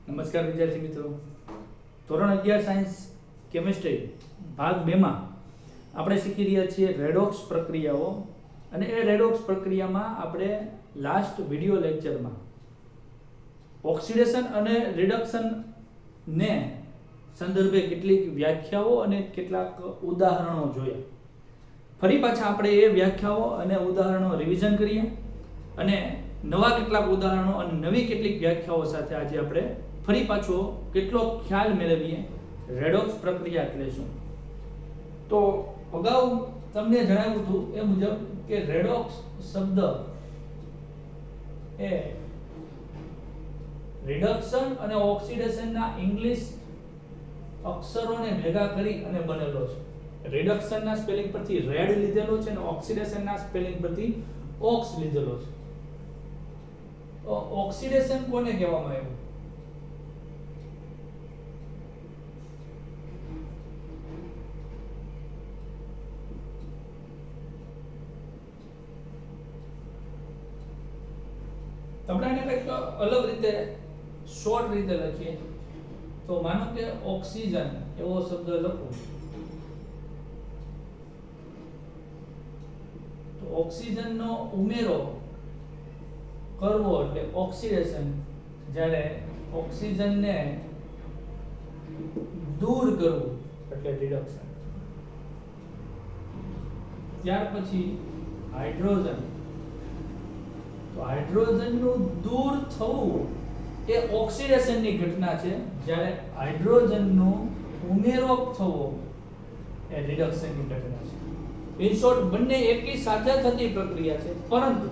નમસ્કાર વિદ્યાર્થી મિત્રો, ધોરણ 11 સાયન્સ કેમિસ્ટ્રી ભાગ 2 માં આપણે શીખી રહ્યા છીએ રેડોક્સ પ્રક્રિયાઓ. અને એ રેડોક્સ પ્રક્રિયામાં આપણે લાસ્ટ વિડિયો લેક્ચરમાં ઓક્સિડેશન અને રિડક્શન ને સંદર્ભે કેટલીક વ્યાખ્યાઓ અને કેટલાક ઉદાહરણો જોયા. ફરી પાછા આપણે એ વ્યાખ્યાઓ અને ઉદાહરણો રિવિઝન કરીએ અને નવા કેટલાક ઉદાહરણો અને નવી કેટલીક વ્યાખ્યાઓ સાથે આજે આપણે ફરી પાછો કેટલો ખ્યાલ મેળવીએ રેડોક્સ પ્રક્રિયા એટલે શું. તો અગાઉ તમને જણાવ્યું હતું એ મુજબ કે રેડોક્સ શબ્દ એ રિડક્શન અને ઓક્સિડેશનના ઇંગ્લિશ અક્ષરોને ભેગા કરી અને બનેલો છે. રિડક્શનના સ્પેલિંગ પરથી રેડ લીધેલો છે અને ઓક્સિડેશનના સ્પેલિંગ પરથી ઓક્સ લીધેલો છે. તો ઓક્સિડેશન કોને કહેવામાં આવ્યું? આપણે એને કંઈક અલગ રીતે શોર્ટ રીતે લખીએ તો માનો કે ઓક્સિજન એવો શબ્દ લખો તો ઓક્સિજનનો ઉમેરો કરવો એટલે ઓક્સિડેશન, જ્યારે ઓક્સિજનને દૂર કરવું એટલે રિડક્શન. ત્યાર પછી હાઇડ્રોજન, તો હાઇડ્રોજનનું દૂર થવું એ ઓક્સિડેશનની ઘટના છે, જ્યારે હાઇડ્રોજનનો ઉમેરો થવો એ રિડક્શનની ઘટના છે. ઇન શોર્ટ બંને એકી સાથે થતી પ્રક્રિયા છે, પરંતુ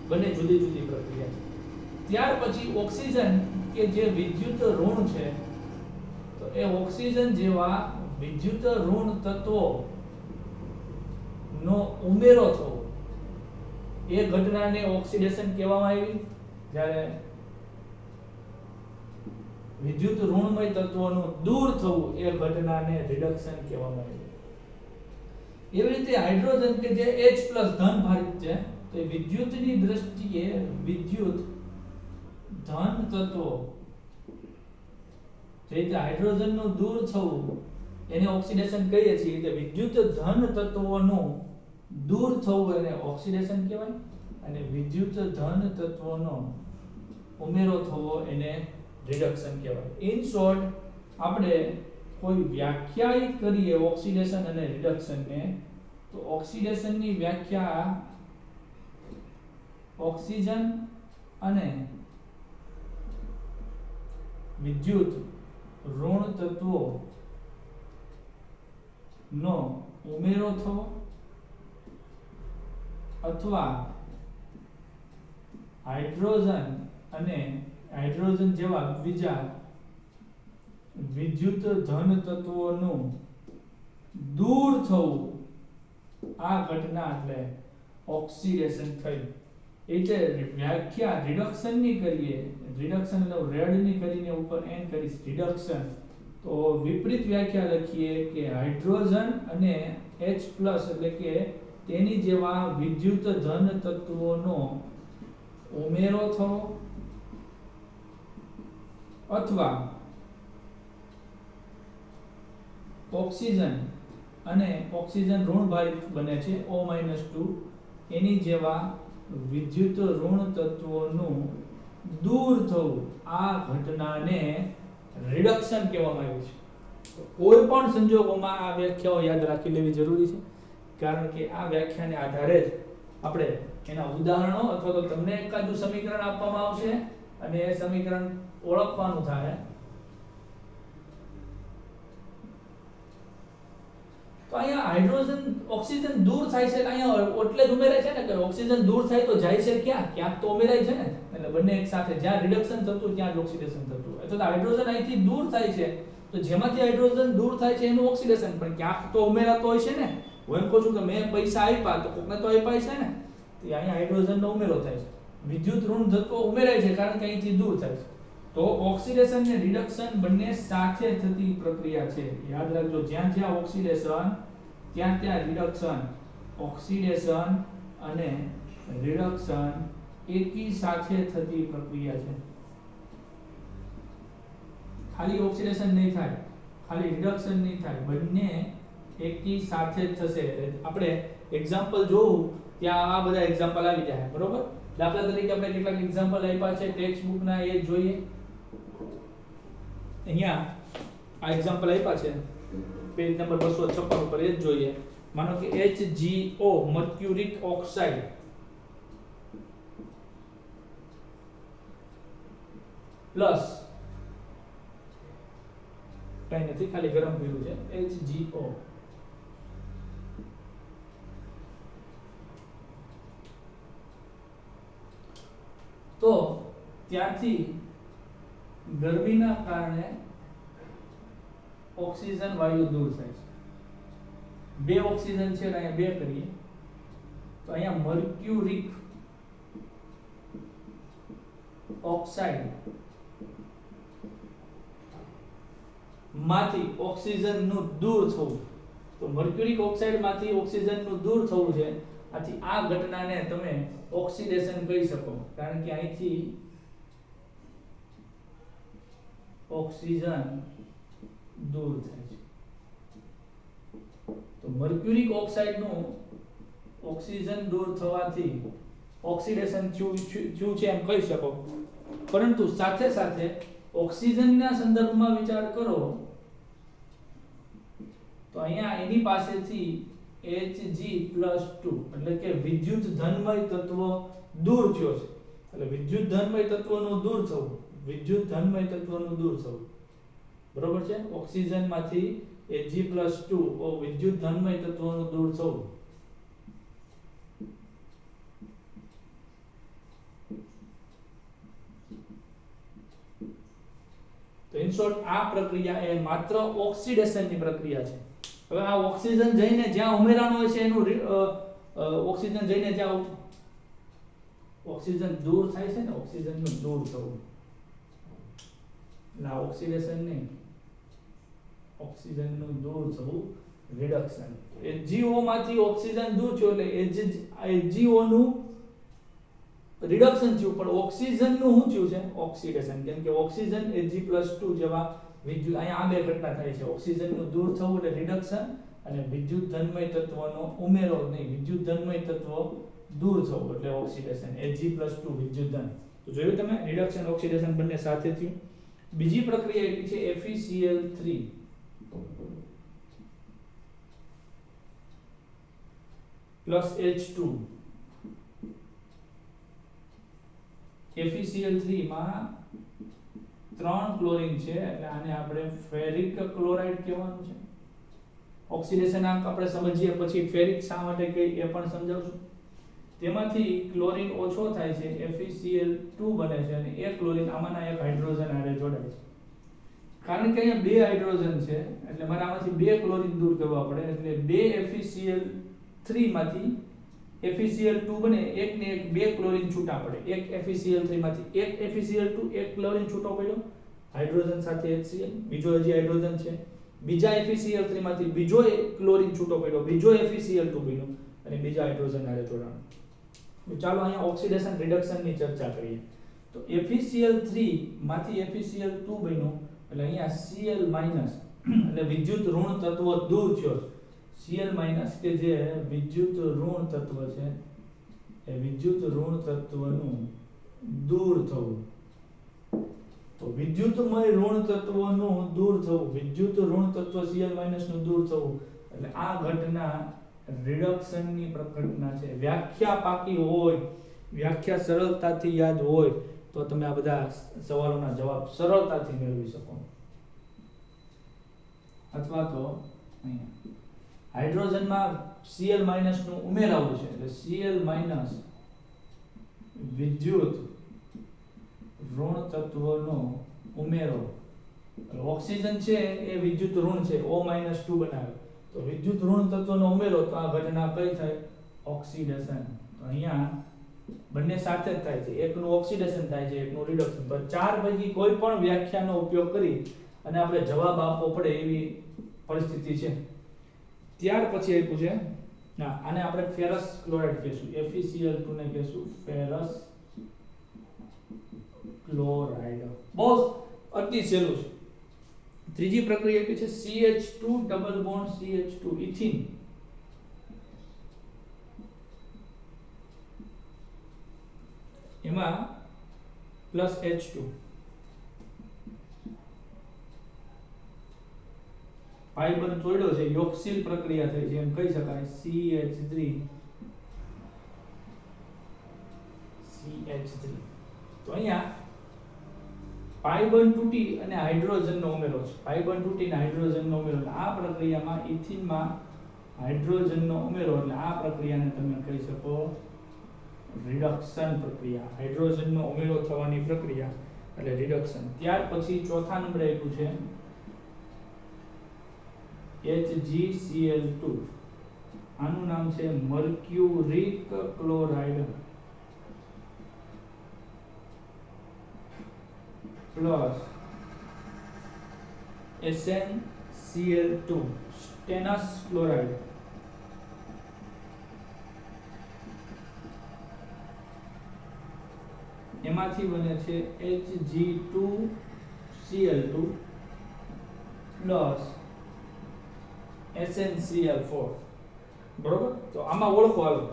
બંને જુદી જુદી પ્રક્રિયા છે. ત્યાર પછી ઓક્સિજન કે જે વિદ્યુત ઋણ છે, તો એ ઓક્સિજન જેવા વિદ્યુત ઋણ તત્વો નો ઉમેરો થવો એ ઘટનાને ઓક્સિડેશન કહેવામાં આવી, જ્યારે વિદ્યુત ઋણમય તત્વોનું દૂર થવું એ ઘટનાને રિડક્શન કહેવામાં આવી. એવી રીતે હાઇડ્રોજન કે જે H+ ધન ભારિત છે, તો એ વિદ્યુતની દ્રષ્ટિએ વિદ્યુત ધન તત્વો, જે રીતે હાઇડ્રોજનનું દૂર થવું એને ઓક્સિડેશન કહીએ છીએ, કે વિદ્યુત ધન તત્વોનું દૂર થવું એને ઓક્સિડેશન કહેવાય, અને વિદ્યુત ધન તત્વોનો ઉમેરો થવો એને રિડક્શન કહેવાય. ઇન શોર્ટ આપણે કોઈ વ્યાખ્યાયિત કરીએ ઓક્સિડેશન અને રિડક્શનને, તો ઓક્સિડેશનની વ્યાખ્યા ઓક્સિજન અને વિદ્યુત ઋણ તત્વો નો ઉમેરો થવો અથવા હાઇડ્રોજન જેવા બીજા વિદ્યુત ધન તત્વોનું દૂર થવું, આ ઘટના એટલે ઓક્સિડેશન થઈ. એટલે વ્યાખ્યા રિડક્શનની કરીએ, રિડક્શન એટલે રેડની કરીને ઉપર એન કરીશ રિડક્શન, તો વિપરીત વ્યાખ્યા લખીએ કે હાઇડ્રોજન અને H+ એટલે કે તેની જેવા વિદ્યુત ધન તત્વોનો ઉમેરો થવો અથવા ઓક્સિજન અને ઓક્સિજન ઋણભારિત બને છે O-2, એની જેવા વિદ્યુત ઋણ તત્વોનું દૂર થવું, આ ઘટનાને રિડક્શન કહેવામાં આવે છે. કોઈ પણ સંજોગોમાં આ વ્યાખ્યાઓ યાદ રાખી લેવી જરૂરી છે, કારણ કે આ વ્યાખ્યાને આધારે જ આપણે એના ઉદાહરણો અથવા તો તમને એકાદું સમીકરણ આપવામાં આવશે અને એ સમીકરણ ઓળખવાનું થાય. તો અહીંયા હાઇડ્રોજન ઓક્સિજન દૂર થાય છે, અહીંયા એટલે જ ઉમેરાય છે ને કે ઓક્સિજન દૂર થાય તો જાય છે ક્યાંક તો ઉમેરાય છે ને, એટલે બંને એક સાથે જ્યાં રિડક્શન થતું ત્યાં જ ઓક્સિડેશન થતું. એટલે હાઇડ્રોજન અહીંથી દૂર થાય છે, તો જેમાંથી હાઇડ્રોજન દૂર થાય છે એનું ઓક્સિડેશન પણ ક્યાંક તો ઉમેરાતો હોય છે ને. હું એમ કહું છું કે મેં પૈસા આપ્યા તો કોકને તો આપ્યા છે ને, તો અહીંયા હાઇડ્રોજનનો ઉમેરો થાય છે, વિદ્યુત ઋણ તત્વો ઉમેરાય છે કારણ કે અહીંથી દૂર થાય છે. તો ઓક્સિડેશન અને રિડક્શન બંને સાથે થતી પ્રક્રિયા છે. યાદ રાખજો, જ્યાં જ્યાં ઓક્સિડેશન ત્યાં ત્યાં રિડક્શન. ઓક્સિડેશન અને રિડક્શન એકી સાથે થતી પ્રક્રિયા છે. ખાલી ઓક્સિડેશન નહીં થાય, ખાલી રિડક્શન નહીં થાય, બંને એકી સાથે જ થશે. આપણે એક્ઝામ્પલ જોવું ત્યાં આ બધા એક્ઝામ્પલ આવી જાય. બરોબર, દાખલા તરીકે આપણે કેટલાક એક્ઝામ્પલ આપ્યા છે ટેક્સ્ટ બુક ના, એ જોઈએ. અહીંયા આ એક્ઝામ્પલ આપ્યા છે પેજ નંબર 256 ઉપર, એ જ જોઈએ. માનો કે HgO મર્ક્યુરિક ઓક્સાઇડ પ્લસ કઈ નથી, ખાલી ગરમ પીવું છે, HgO તો ત્યાંથી ગરમીના કારણે ઓક્સિજન વાયુ દૂર થાય છે. બે ઓક્સિજન છે અહીંયા બે કરીએ તો અહીંયા મર્ક્યુરિક ઓક્સાઇડ માંથી ઓક્સિજન નું દૂર થવું. તો મર્ક્યુરિક ઓક્સાઇડ માંથી ઓક્સિજન નું દૂર થવું છે. આથી આ ઘટનાને તમે ઓક્સિડેશન કહી શકો, કારણ કે અહીંથી ઓક્સિજન દૂર થાય છે. તો મર્ક્યુરિક ઓક્સાઇડ નું ઓક્સિજન દૂર થવાથી ઓક્સિડેશન થયું છે એમ કહી શકો. પરંતુ સાથે સાથે ઓક્સિજનના સંદર્ભમાં વિચાર કરો તો અહીંયા એની પાસેથી Hg+2 એટલે કે વિદ્યુત ધનમય તત્વ દૂર થયો છે. એટલે વિદ્યુત ધનમય તત્વનું દૂર થવું, વિદ્યુત ધનમય તત્વનું દૂર થવું, બરોબર છે. ઓક્સિજન માંથી Hg+2 વિદ્યુત ધનમય તત્વનું દૂર થવું. તો ઇન શોર્ટ આ પ્રક્રિયા એ માત્ર ઓક્સિડેશનની પ્રક્રિયા છે. હવે આ ઓક્સિજન જઈને જ્યાં ઉમેરાનો હોય છે એનું ઓક્સિજન જઈને જ્યાં ઓક્સિજન દૂર થાય છે ને, ઓક્સિજનનું દૂર થવું, ના ઓક્સિડેશન નહીં, ઓક્સિજનનું દૂર થવું રિડક્શન. HgO માંથી ઓક્સિજન દૂર થયો એટલે HgO નું રિડક્શન થયું, પણ ઓક્સિજનનું શું થયું છે? ઓક્સિડેશન. કેમ કે ઓક્સિજન Hg+2 જેવા વિદ્યુત અહીંયા આ બે ઘટના થાય છે. ઓક્સિજનનું દૂર થવું એટલે રિડક્શન, અને વિદ્યુત ધનમય તત્વનો ઉમેરો નહીં, વિદ્યુત ધનમય તત્વ દૂર થવું એટલે ઓક્સિડેશન. Hg+2 વિદ્યુત ધન. તો જોયું તમે, રિડક્શન ઓક્સિડેશન બંને સાથે થયું. બીજી પ્રક્રિયા એ છે FeCl3 H2. FeCl3 માં 3 ક્લોરીન છે એટલે આને આપણે ફેરિક ક્લોરાઇડ કહેવાનું છે. ઓક્સિડેશન આંક આપણે સમજીએ પછી ફેરિક શા માટે કઈ એ પણ સમજાવશું. તેમાંથી ક્લોરીન ઓછો થાય છે, FeCl2 બને છે, અને એક ક્લોરીન આમાંના એક હાઇડ્રોજન આરે જોડાય છે. કારણ કે અહીંયા બે હાઇડ્રોજન છે એટલે મારે આમાંથી બે ક્લોરીન દૂર કરવા પડે, એટલે બે FeCl3 માંથી FeCl2 બને, એક ને એક બે ક્લોરીન છૂટા પડે. એક FeCl3 માંથી એક FeCl2 એક ક્લોરીન છૂટો પડ્યો હાઇડ્રોજન સાથે HCl, બીજો હજી હાઇડ્રોજન છે. બીજા FeCl3 માંથી બીજો એક ક્લોરીન છૂટો પડ્યો, બીજો FeCl2 બન્યો, અને બીજા હાઇડ્રોજન આરે જોડાણ. ચાલો અહીંયા ઓક્સિડેશન રિડક્શન ની ચર્ચા કરીએ. તો FeCl3 માંથી FeCl2 બન્યો એટલે અહીંયા Cl- એટલે વિદ્યુત ઋણ તત્વ દૂર થયો. Cl- કે જે વિદ્યુત ઋણ તત્વ છે એ વિદ્યુત ઋણ તત્વનું દૂર થવું. તો વિદ્યુતમય ઋણ તત્વનું દૂર થવું, વિદ્યુત ઋણ તત્વ Cl- નું દૂર થવું એટલે આ ઘટના રિડક્શનની ઘટના છે. વ્યાખ્યા પાકી હોય, વ્યાખ્યા સરળતાથી યાદ હોય તો તમે આ બધા સવાલોના જવાબ સરળતાથી મેળવી શકો. અથવા તો અહીંયા હાઇડ્રોજનમાં Cl- નું ઉમેરાવું છે એટલે Cl- વિદ્યુત ઋણ તત્વનો ઉમેરો. ઓક્સિજન છે એ વિદ્યુત ઋણ છે, O- 2 બનાવે, તો વિદ્યુત ઋણ તત્વનો ઉમેરો, તો આ ઘટના કઈ થાય? ઓક્સિડેશન. તો અહીંયા બંને સાથે જ થાય છે, એકનું ઓક્સિડેશન થાય છે, એકનું રિડક્શન. તો ચાર પૈકી કોઈ પણ વ્યાખ્યાનો ઉપયોગ કરી અને આપણે જવાબ આપવો પડે એવી પરિસ્થિતિ છે. ત્યાર પછી આપ્યું છે ના, આને આપણે ફેરસ ક્લોરાઇડ કહીશું. FeCl2 ને કહીશું ફેરસ ક્લોરાઇડ. બહુ અતિ સહેલું છે. ત્રીજી પ્રક્રિયા કે છે CH2 double bond CH2 ethene, એમાં પ્લસ H2 પાઈ બંધ તોડ્યો છે, યોગશીલ પ્રક્રિયા થઈ છે એમ કહી શકાય. CH3 તો અહીંયા પાઈ બંધ તૂટી અને હાઇડ્રોજનનો ઉમેરો છે. પાઈ બંધ તૂટીને હાઇડ્રોજનનો ઉમેરો, આ પ્રક્રિયામાં ઇથિનમાં હાઇડ્રોજનનો ઉમેરો, એટલે આ પ્રક્રિયાને તમે કહી શકો રિડક્શન પ્રક્રિયા. હાઇડ્રોજનનો ઉમેરો થવાની પ્રક્રિયા એટલે રિડક્શન. ત્યાર પછી ચોથા નંબરે આપ્યું છે HgCl2, આનું નામ છે mercuric chloride plus SnCl2 સ્ટેનસ chloride. એમાંથી બને છે Hg2Cl2 પ્લસ SnCl4. બરોબર? તો આમાં ઓળખો હાલો.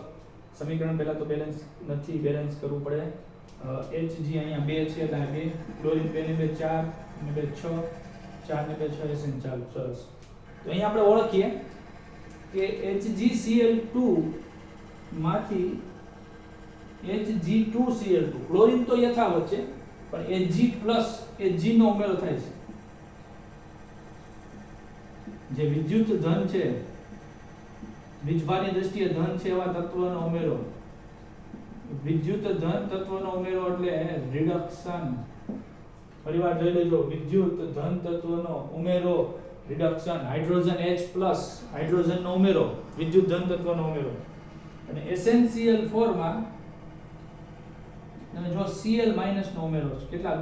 સમીકરણ પહેલા તો બેલેન્સ નથી, બેલેન્સ કરવું પડે. Hg અહીંયા 2 છે એટલે 2, ક્લોરીન 2 ને 2 4 ને 2 6, 4 ને 2 6 SN ચાલુ. સરસ. તો અહીંયા આપણે ઓળખીએ કે HgCl2 માંથી Hg2Cl2, ક્લોરીન તો યથાવત છે પણ Hg પ્લસ Hg નો ઉમેરો થાય છે. જે વિદ્યુત ધન છે, વીજભારની દ્રષ્ટિએ ધન છે એવા તત્વનો ઉમેરો, વિદ્યુત ધન તત્વનો ઉમેરો એટલે રિડક્શન. ફરીવાર જોઈ લેજો, વિદ્યુત ધન તત્વનો ઉમેરો રિડક્શન. હાઇડ્રોજન H+ હાઇડ્રોજનનો ઉમેરો, વિદ્યુત ધન તત્વનો ઉમેરો. અને SnCl4 માં તમે જો Cl- નો ઉમેરો છે. કેટલા?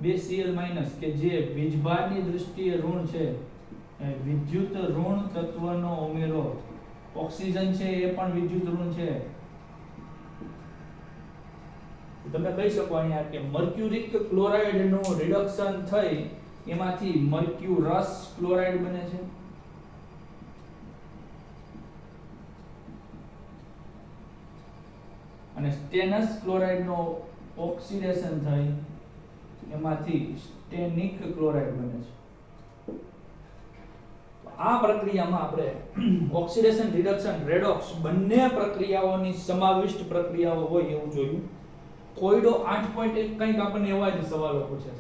2 Cl- કે જે વીજભારની દ્રષ્ટિએ ઋણ છે, વિદ્યુત ઋણ તત્વનો ઉમેરો. ઓક્સિજન છે એ પણ વિદ્યુત ઋણ છે. તમે કહી શકો અહીંયા કે મર્ક્યુરિક ક્લોરાઇડ નું રિડક્શન થઈ એમાંથી મર્ક્યુરસ ક્લોરાઇડ બને છે. અને સ્ટેનસ ક્લોરાઇડ નો ઓક્સિડેશન થઈ એમાંથી સ્ટેનિક ક્લોરાઇડ બને છે. આ પ્રક્રિયામાં આપણે ઓક્સિડેશન, રિડક્શન, રેડોક્સ બંને પ્રક્રિયાઓની સમાવિષ્ટ પ્રક્રિયાઓ હોય એવું જોયું. કોયડો 8.1 કંઈક આપણને એવા જ સવાલો પૂછે છે.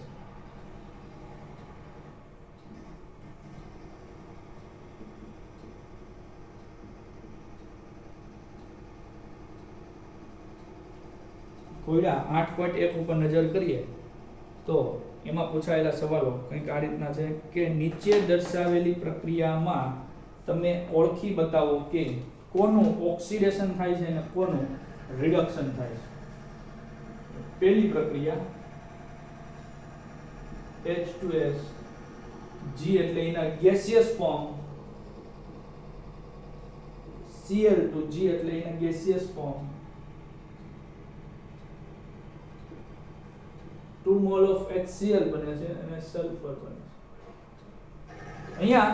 કોયડા 8.1 ઉપર નજર કરીએ તો એમાં પૂછાયેલા સવાલો કંઈક આ રીતના છે કે નીચે દર્શાવેલી પ્રક્રિયામાં તમે ઓળખી બતાવો કે કોનું ઓક્સિડેશન થાય છે અને કોનું રિડક્શન થાય છે. પહેલી પ્રક્રિયા H2S, G એટલે એના ગેસિયસ ફોર્મ, Cl2, G એટલે એના gaseous form, 2 mall of HCl બને છે અને સલ્ફર બને છે. અહીંયા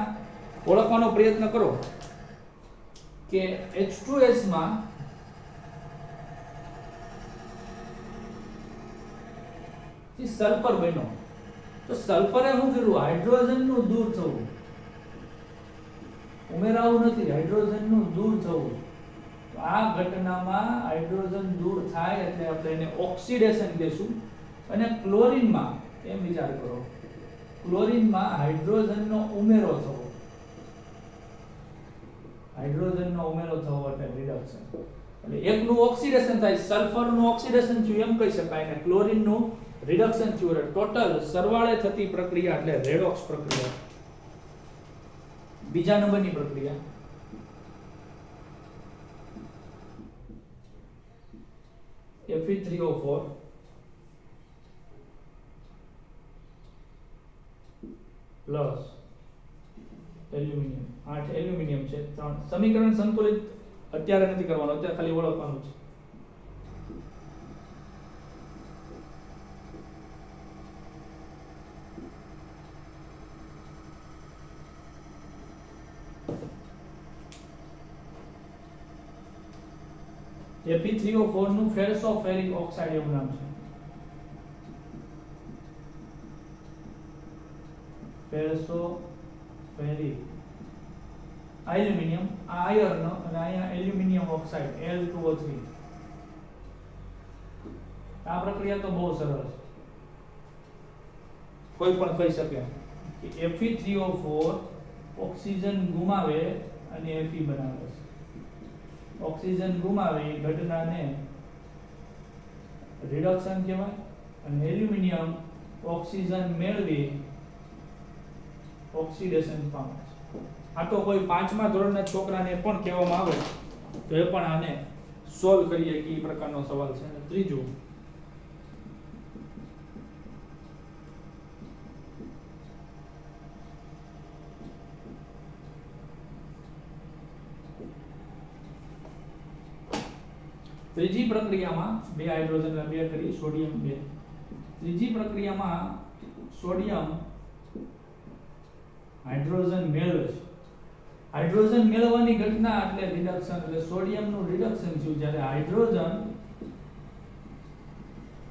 ઓળખવાનો પ્રયત્ન કરો કે H2S માં સલ્ફર બન્યો તો સલ્ફરે શું કર્યું? હાઇડ્રોજન નું દૂર થવું, ઉમેરાવું નથી, હાઇડ્રોજન નું દૂર થવું. તો આ ઘટનામાં હાઇડ્રોજન દૂર થાય એટલે આપણે એને ઓક્સિડેશન કહીશું. અને ક્લોરીનમાં એમ વિચાર કરો, ક્લોરીનમાં હાઇડ્રોજનનો ઉમેરો થવો, હાઇડ્રોજનનો ઉમેરો થવો એટલે રિડક્શન. એટલે એકનું ઓક્સિડેશન થાય, સલ્ફરનું ઓક્સિડેશન થયું એમ કહી શકાય, અને ક્લોરીનનું રિડક્શન થયું. એટલે ટોટલ સરવાળે થતી પ્રક્રિયા એટલે રેડોક્સ પ્રક્રિયા. બીજા નંબરની પ્રક્રિયા Fe3O4 પ્લસ એલ્યુમિનિયમ. 8 એલ્યુમિનિયમ છે, 3. સમીકરણ સંતુલિત અત્યારે નથી કરવાનું, અત્યારે ખાલી ઓળખવાનું છે. Fe3O4 નું ફેરસોફેરિક ઓક્સાઇડ એવું નામ છે. ફેરસોફેરિક એલ્યુમિનિયમ, આ આયર્ન અને અહીંયા એલ્યુમિનિયમ ઓક્સાઇડ Al2O3. આ પ્રક્રિયા તો બહુ સરળ છે, કોઈ પણ કહી શકે કે Fe3O4 ઓક્સિજન ગુમાવે અને Fe બનાવે છે. ઓક્સિજન ગુમાવે એ ઘટનાને રિડક્શન કહેવાય, અને એલ્યુમિનિયમ ઓક્સિજન મેળવી ઓક્સિડેશન પામે છે. આ તો કોઈ 5મા ધોરણના છોકરાને પણ કહેવામાં આવે તો એ પણ આને સોલ્વ કરીએ કે એ પ્રકારનો સવાલ છે. અને ત્રીજું, ત્રીજી પ્રક્રિયામાં બે હાઇડ્રોજન બે કરી, સોડિયમ 2. ત્રીજી પ્રક્રિયામાં સોડિયમ હાઇડ્રોજન મેળવે છે. હાઇડ્રોજન મેળવવાની ઘટના એટલે રિડક્શન, એટલે સોડિયમનું રિડક્શન થયું જ્યારે હાઇડ્રોજન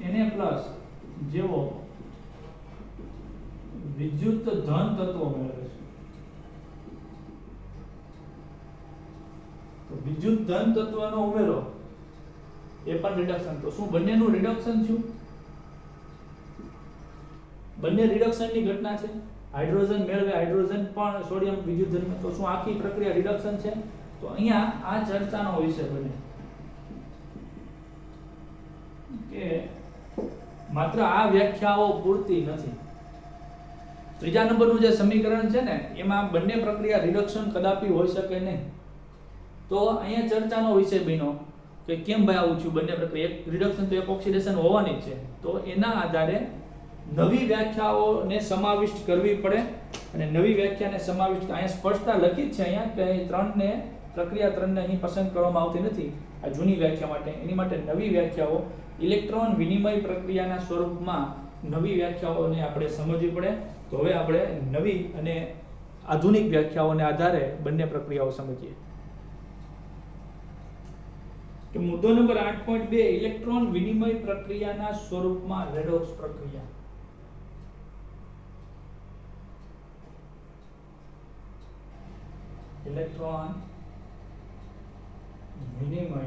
Na+ જેવો વિદ્યુત ધન તત્વો મેળવે છે. તો વિદ્યુત ધન તત્વનો ઉમેરો એ પણ રિડક્શન. તો શું બંનેનું રિડક્શન થયું? બંને રિડક્શનની ઘટના છે. હાઇડ્રોજન મેળવે, હાઇડ્રોજન પણ સોડિયમ વિદ્યુત ધન. તો શું આખી પ્રક્રિયા રિડક્શન છે? તો અહીંયા આ ચર્ચાનો વિષય બને કે માત્ર આ વ્યાખ્યાઓ પૂરતી નથી. ત્રીજા નંબરનું જે સમીકરણ છે ને એમાં બંને પ્રક્રિયા રિડક્શન કદાપી હોઈ શકે નહીં. તો અહીંયા ચર્ચાનો વિષય બન્યો કે કેમ ભાઈ આવું થયું? બંને પ્રક્રિયા, એક રિડક્શન તો એક ઓક્સિડેશન હોવાની જ છે. તો એના આધારે નવી વ્યાખ્યાઓને સમાવિષ્ટ કરવી પડે, અને નવી વ્યાખ્યાને સમાવિષ્ટ અહીંયા સ્પષ્ટતા લખી જ છે અહીંયા કે અહીં પ્રક્રિયા 3 ને અહીં પસંદ કરવામાં આવતી નથી આ જૂની વ્યાખ્યા માટે. એની માટે નવી વ્યાખ્યાઓ ઇલેક્ટ્રોન વિનિમય પ્રક્રિયાના સ્વરૂપમાં નવી વ્યાખ્યાઓને આપણે સમજવી પડે. તો હવે આપણે નવી અને આધુનિક વ્યાખ્યાઓને આધારે બંને પ્રક્રિયાઓ સમજીએ. તો મુદ્દો નંબર 8.2 ઇલેક્ટ્રોન વિનિમય પ્રક્રિયાના સ્વરૂપમાં રેડોક્સ પ્રક્રિયા. ઇલેક્ટ્રોન વિનિમય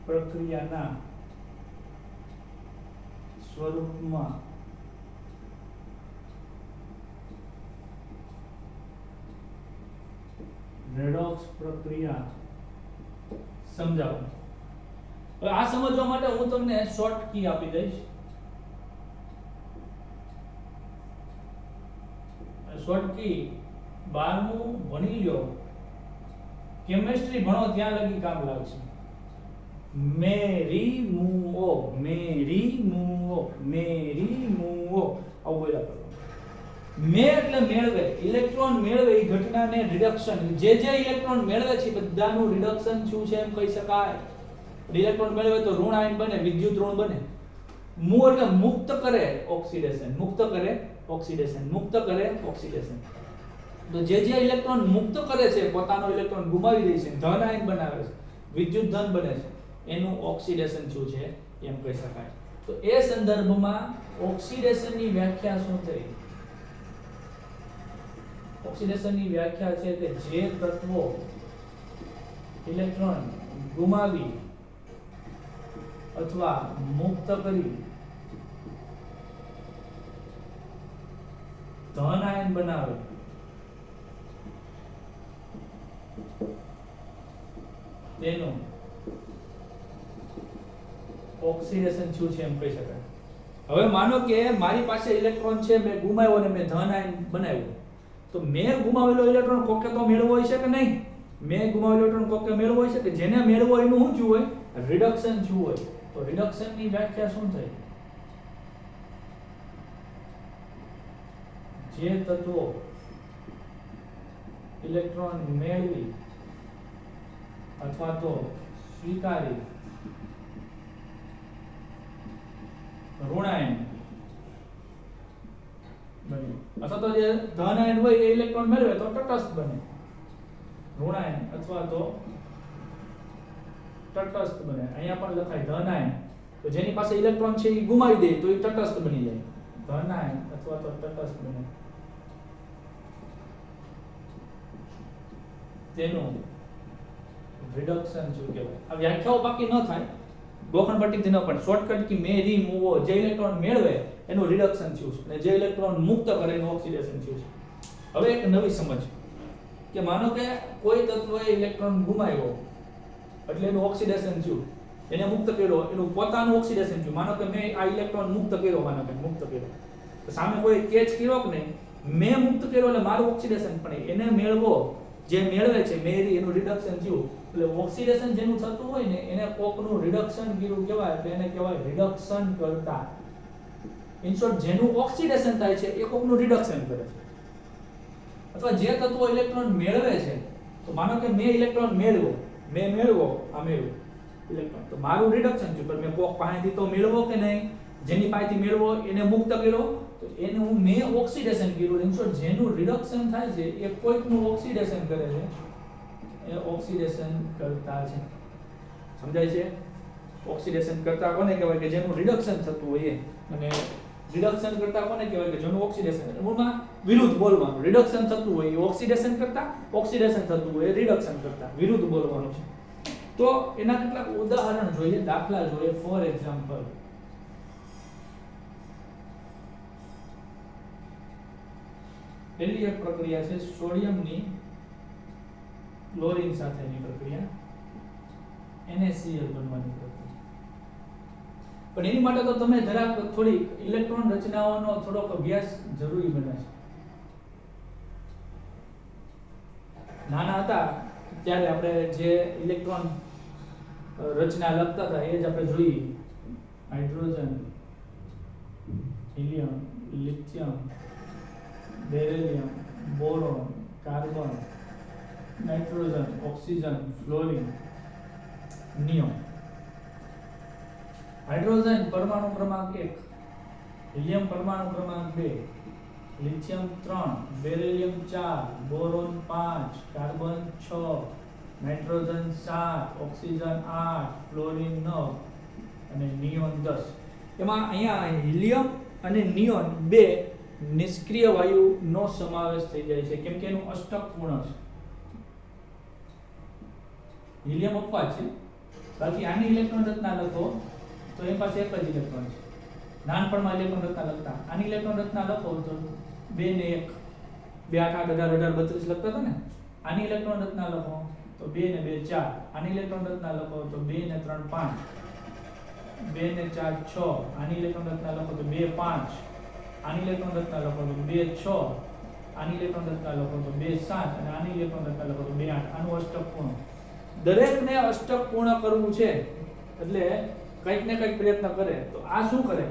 પ્રક્રિયાના સ્વરૂપમાં રેડોક્સ પ્રક્રિયા સમજાવો. હવે આ સમજવા માટે હું તમને શોર્ટ કી આપી દઈશ. શોર્ટ કી 12મું ભણી લ્યો, કેમિસ્ટ્રી ભણો ત્યાં લગી કામ લાગશે. મેરી મુઓ, મેરી મુઓ, મેરી મુઓ આવું બોલ્યા કરો. મે એટલે મેળવે, ઇલેક્ટ્રોન મેળવે એ ઘટનાને રિડક્શન. જે ઇલેક્ટ્રોન મેળવે છે બધાનું રિડક્શન શું છે એમ કહી શકાય. ઇલેક્ટ્રોન મેળવે તો ઋણ આયન બને, વિદ્યુત ઋણ બને. મુ એટલે મુક્ત કરે, ઓક્સિડેશન. મુક્ત કરે ઓક્સિડેશન, મુક્ત કરે ઓક્સિડેશન. તો જે ઇલેક્ટ્રોન મુક્ત કરે છે, પોતાનો ઇલેક્ટ્રોન ગુમાવી દે છે, ધન આયન બનાવે છે, વિદ્યુત ધન બને છે, એનું ઓક્સિડેશન શું છે એમ કહી શકાય. તો એ સંદર્ભમાં ઓક્સિડેશનની વ્યાખ્યા શું થઈ? ઓક્સિડેશનની વ્યાખ્યા છે કે જે તત્વો ઇલેક્ટ્રોન ગુમાવી અથવા મુક્ત કરી ધન આયન બનાવે તેનું ઓક્સિડેશન શું છે એમ કહી શકાય. હવે માનો કે મારી પાસે ઇલેક્ટ્રોન છે, મેં ગુમાવ્યો અને મેં ધન આયન બનાવ્યું. તો મેં ગુમાવેલો ઇલેક્ટ્રોન કોકે તો મેળવો હોય છે કે નહીં? મેં ગુમાવેલો ઇલેક્ટ્રોન કોકે મેળવો હોય છે કે જેને મેળવો એનું શું થયું હોય? રિડક્શન થયું હોય. તો રિડક્શનની વ્યાખ્યા શું થઈ? જે તત્વો ઇલેક્ટ્રોન મેળવી અથવા તો સ્વીકારી ઋણાયન બને, અથવા તો જે ધન આયન હોય એ ઇલેક્ટ્રોન મેળવે તો તટસ્થ બને. ઋણાયન અથવા તો તટસ્થ બને. અહીંયા પણ લખાય ધન આયન, તો જેની પાસે ઇલેક્ટ્રોન છે એ ગુમાવી દે તો એ તટસ્થ બની જાય, ધન આયન અથવા તો તટસ્થ બને. તેનું રિડક્શન શું કહેવાય? આ વ્યાખ્યાઓ બાકી ન થાય, ગોખણ પટ્ટીથી ન પણ શોર્ટકટ કી મે રીમૂવો, જે ઇલેક્ટ્રોન મેળવે એનું રિડક્શન થયું છે અને જે ઇલેક્ટ્રોન મુક્ત કરે એનું ઓક્સિડેશન થયું છે. હવે એક નવી સમજ કે માનો કે કોઈ તત્વએ ઇલેક્ટ્રોન ગુમાવ્યો એટલે એનું ઓક્સિડેશન થયું, એને મુક્ત કર્યો, એનું પોતાનું ઓક્સિડેશન થયું. માનો કે મેં આ ઇલેક્ટ્રોન મુક્ત કર્યો, માનો કે મુક્ત કર્યો, તો સામે કોઈ કેચ કર્યો કે નહીં, મેં મુક્ત કર્યો એટલે મારું ઓક્સિડેશન, પણ એને મેળવો જે મેળવે છે મેરી એનું રિડક્શન થયું. એટલે ઓક્સિડેશન જેનું થતું હોય ને એને કોકનું રિડક્શન કર્યું કહેવાય, એટલે એને કહેવાય રિડક્શન કરતા. ઇન શોર્ટ જેનું ઓક્સિડેશન થાય છે એ કોકનું રિડક્શન કરે છે. અથવા જે તત્વો ઇલેક્ટ્રોન મેળવે છે, તો માનો કે મેં ઇલેક્ટ્રોન મેળવ્યો, મેં મેળવો, આ મેળવ્યો ઇલેક્ટ્રોન, તો મારું રિડક્શન થયું, પણ મેં કોક પાસેથી તો મેળવો કે નહીં, જેની પાસેથી મેળવો એને મુક્ત કર્યો, તો એનું મેં ઓક્સિડેશન કર્યું. ઇન શોર્ટ જેનું રિડક્શન થાય છે એ કોઈકનું ઓક્સિડેશન કરે છે, એ ઓક્સિડેશન કરતા છે. સમજાય છે? ઓક્સિડેશન કરતા કોને કહેવાય? કે જેનું રિડક્શન થતું હોય એ. અને રિડક્શન કરતા કોને કહેવાય? કે જેનું ઓક્સિડેશન, એમાં વિરુદ્ધ બોલવાનું. રિડક્શન થતું હોય એ ઓક્સિડેશન કરતા, ઓક્સિડેશન થતું હોય એ રિડક્શન કરતા, વિરુદ્ધ બોલવાનું છે. તો એના કેટલાક ઉદાહરણ જોઈએ, દાખલા જોઈએ. ફોર એક્ઝામ્પલ, પહેલી એક પ્રક્રિયા છે સોડિયમની ક્લોરીન સાથેની પ્રક્રિયા, NaCl બનવાની પ્રક્રિયા. પણ એની માટે તો તમે જરાક થોડી ઇલેક્ટ્રોન રચનાઓનો થોડોક અભ્યાસ જરૂરી બને છે. નાના હતા ત્યારે આપણે જે ઇલેક્ટ્રોન રચના લખતા હતા એ જ આપણે જોઈએ. Hydrogen, helium, lithium, beryllium, boron, carbon, nitrogen, oxygen, fluorine, neon. Hydrogen પરમાણુ ક્રમાંક 1, હિલિયમ પરમાણુ ક્રમાંક 2, lithium 3, beryllium 4, boron 5, carbon 6, nitrogen 7, oxygen 8, fluorine 9 અને નિયોન 10. એમાં અહીંયા હિલિયમ અને નિયોન બે નિષ્ક્રિય વાયુનો સમાવેશ થઈ જાય છે, કેમ કે એનું અષ્ટક પૂર્ણ છે. હિલિયમ અપવાદ છે, બાકી આની ઇલેક્ટ્રોન રચના લખો તો એની પાસે એક જ ઇલેક્ટ્રોન છે. નાનપણમાં ઇલેક્ટ્રોન રચના લખતા, આની ઇલેક્ટ્રોન રચના લખો તો 2 ને 1, 2 8 18 18 32 લખતા હતા ને. આની ઇલેક્ટ્રોન રચના લખો તો 2 ને 2 4, આની ઇલેક્ટ્રોન રચના લખો તો 2 ને 3 5, 2 ને 4 6, આની ઇલેક્ટ્રોન રચના લખો તો 2 5, આની ઇલેક્ટ્રોન રચના લખો તો 2 6, આની ઇલેક્ટ્રોન રચના લખો તો 2 7 અને આની ઇલેક્ટ્રોન રચના લખો તો 2 8. આનું અષ્ટક પૂર્ણ. દરેકને અષ્ટક પૂર્ણ કરવું છે એટલે કંઈક ને કંઈક પ્રયત્ન કરે. તો આ શું કરે?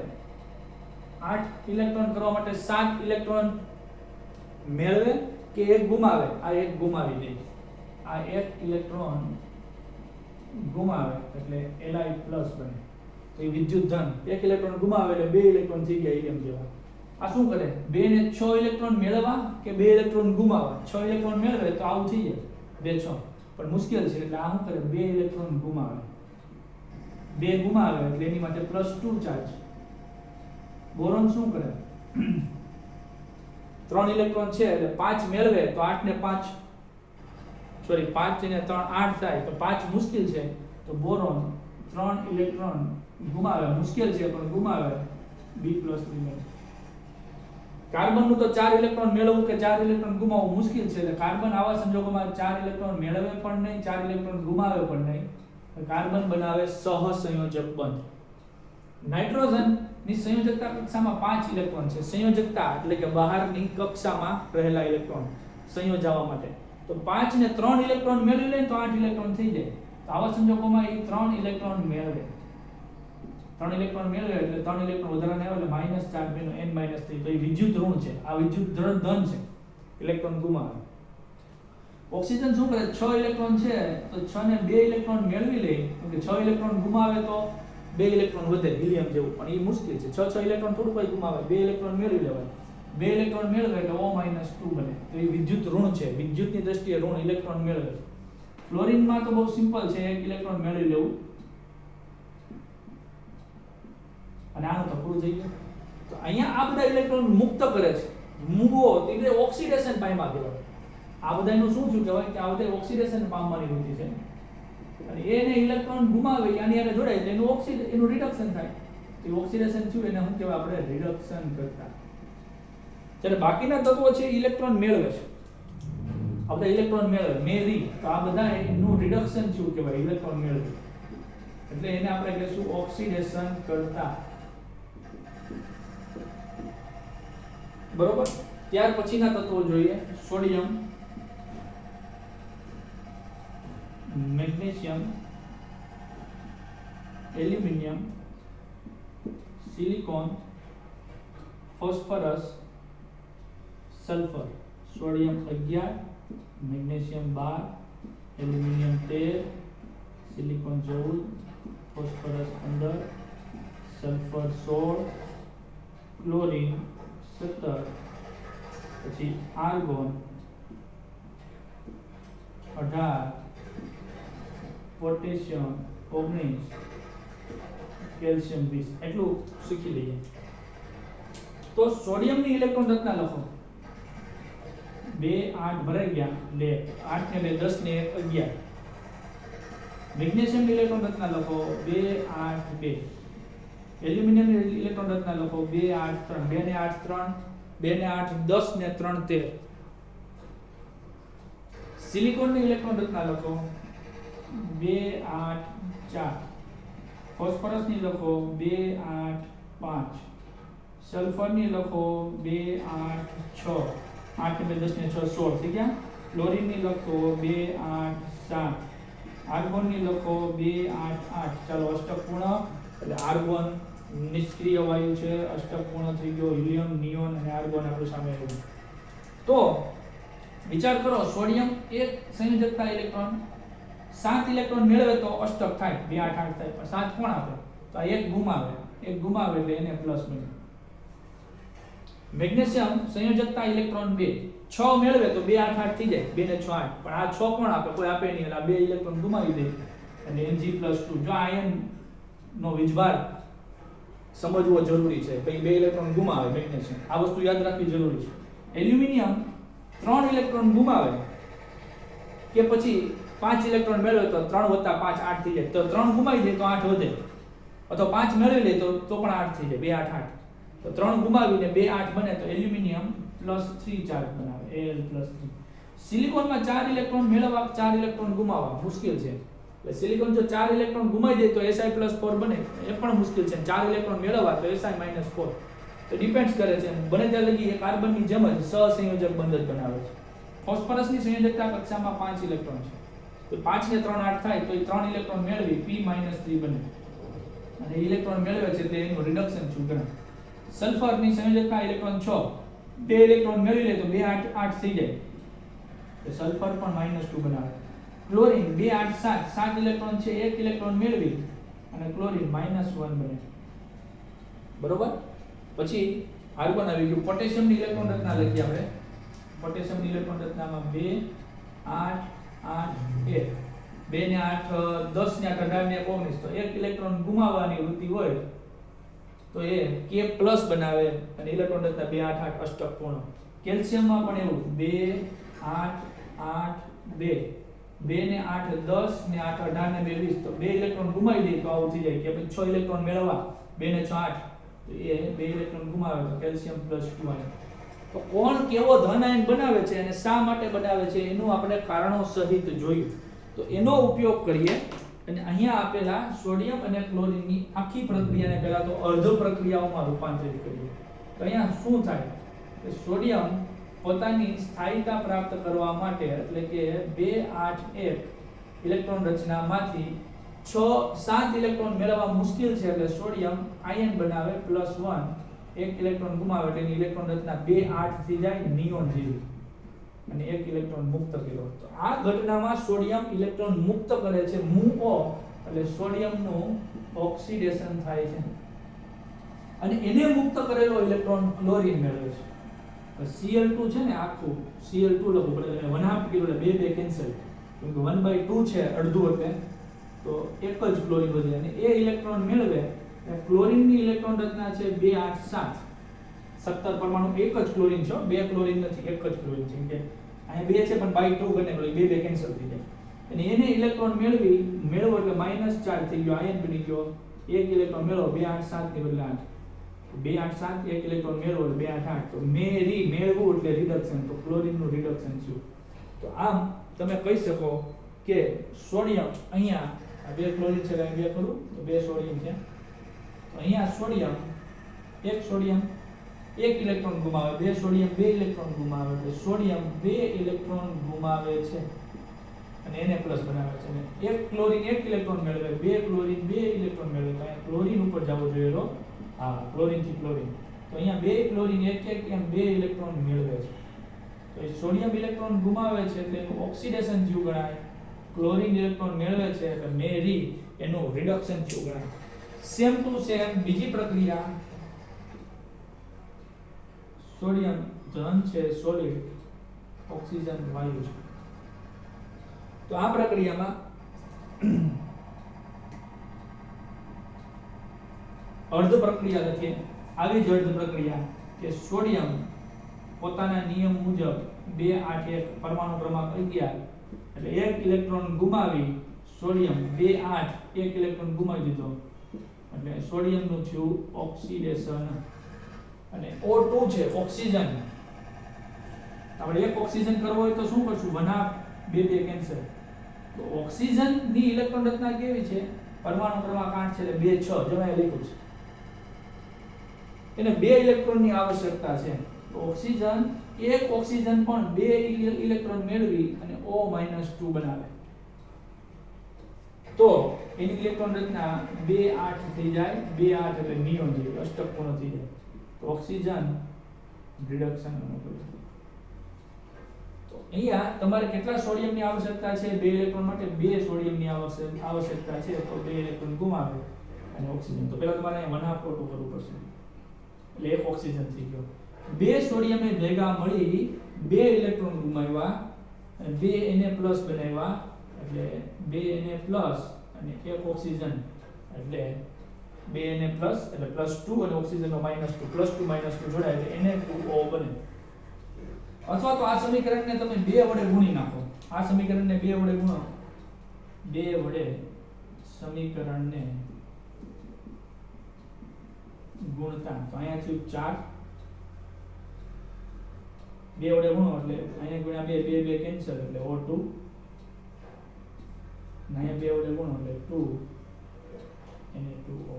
8 ઇલેક્ટ્રોન કરવા માટે 7 ઇલેક્ટ્રોન મેળવે કે એક ગુમાવે? આ એક ગુમાવી દે. આ એક ઇલેક્ટ્રોન ગુમાવે એટલે Li પ્લસ બને, તો એ વિદ્યુત ધન. એક ઇલેક્ટ્રોન ગુમાવે એટલે 2 ઇલેક્ટ્રોન થઈ ગયા હિલિયમ જેવા. આ શું કરે? 2 ને 6 ઇલેક્ટ્રોન મેળવવા કે 2 ઇલેક્ટ્રોન ગુમાવવા? 6 ઇલેક્ટ્રોન મેળવે તો આવું થઈ જાય 2 6, પણ મુશ્કેલ છે એટલે આ શું કરે? 2 ઇલેક્ટ્રોન ગુમાવે. 2 ગુમાવે એટલે એની માટે +2 ચાર્જ. બોરોન શું કરે? 3 ઇલેક્ટ્રોન છે એટલે 5 મેળવે તો 8 ને 5 સોરી 5 ને 3 8 થાય, તો 5 મુશ્કેલ છે, તો બોરોન 3 ઇલેક્ટ્રોન ગુમાવે. મુશ્કેલ છે પણ ગુમાવે, B+3 મળે. કાર્બન નું તો 4 ઇલેક્ટ્રોન મેળવવું કે 4 ઇલેક્ટ્રોન ગુમાવવું મુશ્કેલ છે, એટલે કાર્બન આવા સંજોગોમાં 4 ઇલેક્ટ્રોન મેળવે પણ નહીં, 4 ઇલેક્ટ્રોન ગુમાવે પણ નહીં. કાર્બન બનાવે સહસંયોજક બંધ. નાઇટ્રોજન ની સંયોજકતા કક્ષામાં 5 ઇલેક્ટ્રોન છે. સંયોજકતા એટલે કે બહારની કક્ષામાં રહેલા ઇલેક્ટ્રોન સંયોજવા માટે. તો 5 ને 3 ઇલેક્ટ્રોન મેળવી લે તો 8 ઇલેક્ટ્રોન થઈ જાય. તો આવા સંજોગોમાં એ 3 ઇલેક્ટ્રોન મેળવે. 3 ઇલેક્ટ્રોન મેળવે એટલે 3 ઇલેક્ટ્રોન વધારાને આવે એટલે -4 બેનો n-3, તો એ વિદ્યુત ઋણ છે. આ વિદ્યુત ધન છે, ઇલેક્ટ્રોન ગુમાવે. ઓક્સિજન શું કરે? 6 ઇલેક્ટ્રોન છે તો 6 ને 2 ઇલેક્ટ્રોન મેળવી લે, કેમ કે 6 ઇલેક્ટ્રોન ગુમાવે તો 2 ઇલેક્ટ્રોન વધે હિલિયમ જેવું, પણ એ મુશ્કેલ છે. 6 ઇલેક્ટ્રોન થોડું કોઈ ગુમાવે, 2 ઇલેક્ટ્રોન મેળવી લેવાય. 2 ઇલેક્ટ્રોન મેળવે એટલે O-2 બને, તો એ વિદ્યુત ઋણ છે. વિદ્યુતની દ્રષ્ટિએ ઋણ ઇલેક્ટ્રોન મેળવે. ફ્લોરિનમાં તો બહુ સિમ્પલ છે, એક ઇલેક્ટ્રોન મેળવી લેવું અને આનું તો પૂરું થઈ ગયું. તો અહીંયા આ બધા ઇલેક્ટ્રોન મુક્ત કરે છે, મૂવો એટલે ઓક્સિડેશન પામ્યા કહેવાય. આ બધાનું શું થયું કહેવાય કે આ બધા ઓક્સિડેશન પામવાની વૃત્તિ છે અને એને ઇલેક્ટ્રોન ગુમાવે આની સાથે જોડાય એટલે એનું રિડક્શન થાય. તો ઓક્સિડેશન થયું એને શું કહેવાય આપણે રિડક્શન કરતા. જ્યારે બાકીના તત્વો છે ઇલેક્ટ્રોન મેળવે છે, આ બધા ઇલેક્ટ્રોન મેળવી તો આ બધા એનું રિડક્શન થયું કહેવાય ઇલેક્ટ્રોન મેળવે એટલે એને આપણે કહીશું ઓક્સિડેશન કરતા. બરોબર. ત્યાર પછીના તત્વો જોઈએ sodium, magnesium, aluminium, silicon, phosphorus, sulphur. Sodium 11, magnesium 12, aluminium 13, silicon 14, phosphorus 15, sulphur 16, chlorine 17, પછી આર્ગોન 18, પોટેશિયમ 19, કેલ્શિયમ 20. એટલું શીખી લઈએ. તો સોડિયમની ઇલેક્ટ્રોન રચના લખો. 2 8 ભરાઈ ગયા લે 8 ને 10 ને 11. મેગ્નેશિયમ ઇલેક્ટ્રોન રચના લખો 2 8 2. એલ્યુમિનિયમ ઇલેક્ટ્રોન રચના લખો 2 8 3. 2 ને 8 3, 2 ને 8 10 ને 3 13. સિલિકોન ની ઇલેક્ટ્રોન રચના લખો 2 8 4. ફોસ્ફરસ ની લખો 2 8 5. સલ્ફર ની લખો 2 8 6. 8 ને 10 ને 6 16 થઈ ગયા. ક્લોરીન ની લખો 2 8 7. આર્ગોન ની લખો 2 8 8. ચાલો અષ્ટક પૂર્ણ. એટલે આર્ગોન નિષ્ક્રિય વાયુ છે, અષ્ટક પૂર્ણ થઈ ગયો. હિલિયમ, નિયોન અને આર્ગોન આપણી સામે આવ્યું. તો વિચાર કરો, સોડિયમ એક સંયોજકતા ઇલેક્ટ્રોન 7 ઇલેક્ટ્રોન મેળવે તો અષ્ટક થાય, 2 8 8 થાય. પણ 7 કોણ આપે? તો આ એક ગુમાવે એટલે એને પ્લસ મળે. મેગ્નેશિયમ સંયોજકતા ઇલેક્ટ્રોન 2 6 મેળવે તો 2 8 8 થઈ જાય, 2 ને 6 8. પણ આ 6 કોણ આપે? કોઈ આપે નહીં, એટલે આ 2 ઇલેક્ટ્રોન ગુમાવી દે એટલે Mg+2. જો આયન નો વીજભાર સમજવો જરૂરી છે. પછી 2 ઇલેક્ટ્રોન ગુમાવે મેગ્નેશિયમ, આ વસ્તુ યાદ રાખવી જરૂરી છે. એલ્યુમિનિયમ 3 ઇલેક્ટ્રોન ગુમાવે કે પછી 5 ઇલેક્ટ્રોન મેળવે તો 3 + 5 8 થઈ જાય. તો 3 ગુમાવી દે તો 8 વધે, અથવા 5 મેળવી લે તો પણ 8 થઈ જાય, 2 8 8. તો 3 ગુમાવીને 2 8 બને તો એલ્યુમિનિયમ +3 ચાર્જ બનાવે, Al+3. સિલિકોનમાં 4 ઇલેક્ટ્રોન મેળવવા 4 ઇલેક્ટ્રોન ગુમાવવા મુશ્કેલ છે. એટલે સિલિકોન જો 4 ઇલેક્ટ્રોન ગુમાવી દે તો Si+4 બને, એ પણ મુશ્કેલ છે. 4 ઇલેક્ટ્રોન મેળવવા તો Si-4. તો ડિપેન્ડ્સ કરે છે. બને ત્યાં લગી એ કાર્બનની જેમ જ સહસંયોજક બંધ જ બનાવે છે. ફોસ્ફરસની સંયોજકતા કક્ષામાં 5 ઇલેક્ટ્રોન છે. તો 5 ને 3 8 થાય તો એ 3 ઇલેક્ટ્રોન મેળવી P-3 બને અને ઇલેક્ટ્રોન મેળવે છે તે એનું રિડક્શન છું ગણાય. સલ્ફરની સંયોજકતા ઇલેક્ટ્રોન 6, 2 ઇલેક્ટ્રોન મેળવી લે તો 2 8 8 થઈ જાય, તો સલ્ફર પણ -2 બનાવે. ક્લોરીન 2 8 7, 7 ઇલેક્ટ્રોન છે, 1 ઇલેક્ટ્રોન મેળવી અને ક્લોરીન -1 બને. બરોબર. પછી આર્ગોન આવી ગયું. પોટેશિયમની ઇલેક્ટ્રોન રચના લખીએ આપણે. પોટેશિયમની ઇલેક્ટ્રોન રચનામાં 2 8 8 1. 2 ને 8 10 ને 8 18 ને 19. તો 1 ઇલેક્ટ્રોન ગુમાવવાની વૃત્તિ હોય તો એ K+ બનાવે અને ઇલેક્ટ્રોન રચના 2 8 8 અષ્ટક પૂર્ણ. કેલ્શિયમમાં પણ એવું 2 8 8 2. 2 ને 8 10 ને 8 18 ને 20. તો 2 ઇલેક્ટ્રોન ગુમાવી દે તો આવું થઈ જાય કે પછી 6 ઇલેક્ટ્રોન મેળવવા 2 ને 6 8. તો એ 2 ઇલેક્ટ્રોન ગુમાવે તો કેલ્શિયમ +2 આયન. તો કોણ કેવો ધન આયન બનાવે છે અને શા માટે બનાવે છે એનું આપણે કારણો સહિત જોયું. તો એનો ઉપયોગ કરીએ અને અહીંયા આપેલા સોડિયમ અને ક્લોરીનની આખી પ્રક્રિયાને પહેલા તો અર્ધ પ્રક્રિયાઓમાં રૂપાંતરિત કરીએ. તો અહીંયા શું થાય કે સોડિયમ પોતાની સ્થાયીતા પ્રાપ્ત કરવા માટે એટલે કે 2 8 1 ઇલેક્ટ્રોન રચનામાંથી 7 ઇલેક્ટ્રોન મેળવવા મુશ્કેલ છે એટલે સોડિયમ આયન બનાવે +1. 1 ઇલેક્ટ્રોન ગુમાવે એટલે ઇલેક્ટ્રોન રચના 2 8 થઈ જાય નિયોન જેવી અને 1 ઇલેક્ટ્રોન મુક્ત કર્યો. તો આ ઘટનામાં સોડિયમ ઇલેક્ટ્રોન મુક્ત કરે છે MuO, એટલે સોડિયમનું ઓક્સિડેશન થાય છે અને એને મુક્ત કરેલો ઇલેક્ટ્રોન ક્લોરીન મેળવે છે. Cl2 છે ને આખું Cl2 લખવું પડે એટલે 1/2 કિલો એટલે 2 કેન્સલ. કેમ કે 1/2 છે અડધું એટલે તો એક જ ક્લોરીન વધે અને એ ઇલેક્ટ્રોન મેળવે એટલે ક્લોરીનની ઇલેક્ટ્રોન રચના છે 2 8 7 17 પરમાણુ એક જ ક્લોરીન છે, બે ક્લોરીન નથી, એક જ ક્લોરીન છે કે અહીંયા બે છે પણ બાય 2 બને એટલે બે બે કેન્સલ થઈ જાય અને એને ઇલેક્ટ્રોન મેળવો એટલે -4 થઈ ગયો, આયન બની ગયો, એક ઇલેક્ટ્રોન મેળવો 2 8 7 ની બદલે 8 2 8 7 એક ઇલેક્ટ્રોન મેળવો એટલે 2 8 8 તો મેળવું એટલે રિડક્શન, તો ક્લોરીન નું રિડક્શન થયું. તો આમ તમે કહી શકો કે સોડિયમ અહીંયા આ બે ક્લોરીન છે એટલે બે કરું તો બે સોડિયમ છે, તો અહીંયા સોડિયમ એક ઇલેક્ટ્રોન ગુમાવે, બે સોડિયમ બે ઇલેક્ટ્રોન ગુમાવે એટલે સોડિયમ બે ઇલેક્ટ્રોન ગુમાવે છે અને એને પ્લસ બનાવે છે અને એક ક્લોરીન એક ઇલેક્ટ્રોન મેળવે, બે ક્લોરીન બે ઇલેક્ટ્રોન મેળવે તો અહીંયા ક્લોરીન ઉપર જવો જોઈએ તો હા ક્લોરીન થી ક્લોરીન, તો અહીંયા બે ક્લોરીન એક એમ બે ઇલેક્ટ્રોન મેળવે છે તો એ સોડિયમ ઇલેક્ટ્રોન ગુમાવે છે એટલે એનું ઓક્સિડેશન થયું ગણાય, ક્લોરીન ઇલેક્ટ્રોન મેળવે છે એટલે મેરી એનું રિડક્શન થયું ગણાય. સેમ ટુ સેમ બીજી પ્રક્રિયા સોડિયમ ધન છે સોલિડ, ઓક્સિજન વાયુ છે. તો આ પ્રક્રિયામાં અર્ધ પ્રક્રિયા લખીએ, આવી જ અર્ધ પ્રક્રિયા કે સોડિયમ પોતાના નિયમ મુજબ 2 8 1 પરમાણુ ક્રમાંક 11 એટલે એક ઇલેક્ટ્રોન ગુમાવી સોડિયમ 2 8 એક ઇલેક્ટ્રોન ગુમાવી દીધો એટલે સોડિયમ નું થયું ઓક્સિડેશન અને O2 છે ઓક્સિજન, આપણે એક ઓક્સિજન કરવો હોય તો શું કરશું, વનાપ બે બે કેન્સલ, તો ઓક્સિજન ની ઇલેક્ટ્રોન રચના કેવી છે, પરમાણુ ક્રમાંક 8 છે એટલે 2 6 જવાય લખ્યું છે, એને બે ઇલેક્ટ્રોન ની આવશ્યકતા છે, તો ઓક્સિજન એક ઓક્સિજન પણ બે ઇલેક્ટ્રોન મેળવી અને O-2 બનાવે તો એની ઇલેક્ટ્રોન રચના 2 8 થઈ જાય, 2 8 એટલે નિયોન જેવી અષ્ટક પૂર્ણ થઈ જાય, તો ઓક્સિજન રિડક્શન અનુકૂળ. તો અહીંયા તમારે કેટલા સોડિયમ ની આવશ્યકતા છે, બે ઇલેક્ટ્રોન માટે બે સોડિયમ ની આવશ્યકતા છે, તો બે ઇલેક્ટ્રોન ગુમાવે અને ઓક્સિજન, તો પહેલા તમારે અહીંયા 1/2 કરવું પડશે એટલે એક ઓક્સિજન થઈ ગયો, બે સોડિયમ ને ભેગા મળી બે ઇલેક્ટ્રોન ગુમાવ્યા અને બે Na+ બનાવ્યા એટલે બે Na+ અને એક ઓક્સિજન એટલે બે Na+ એટલે +2 અને ઓક્સિજન નો -2 +2 જોડાય એટલે Na2O બને. અથવા તો આ સમીકરણને તમે 2 વડે ગુણી નાખો, આ સમીકરણને 2 વડે ગુણો, 2 વડે સમીકરણને ગુણતા તો અહીંયા થયું 4, 2 વડે ગુણો એટલે અહીંયા ગુણ્યા 2 2 2 કેન્સલ એટલે O2 અને અહીંયા 2 વડે ગુણો એટલે 2 Na2O,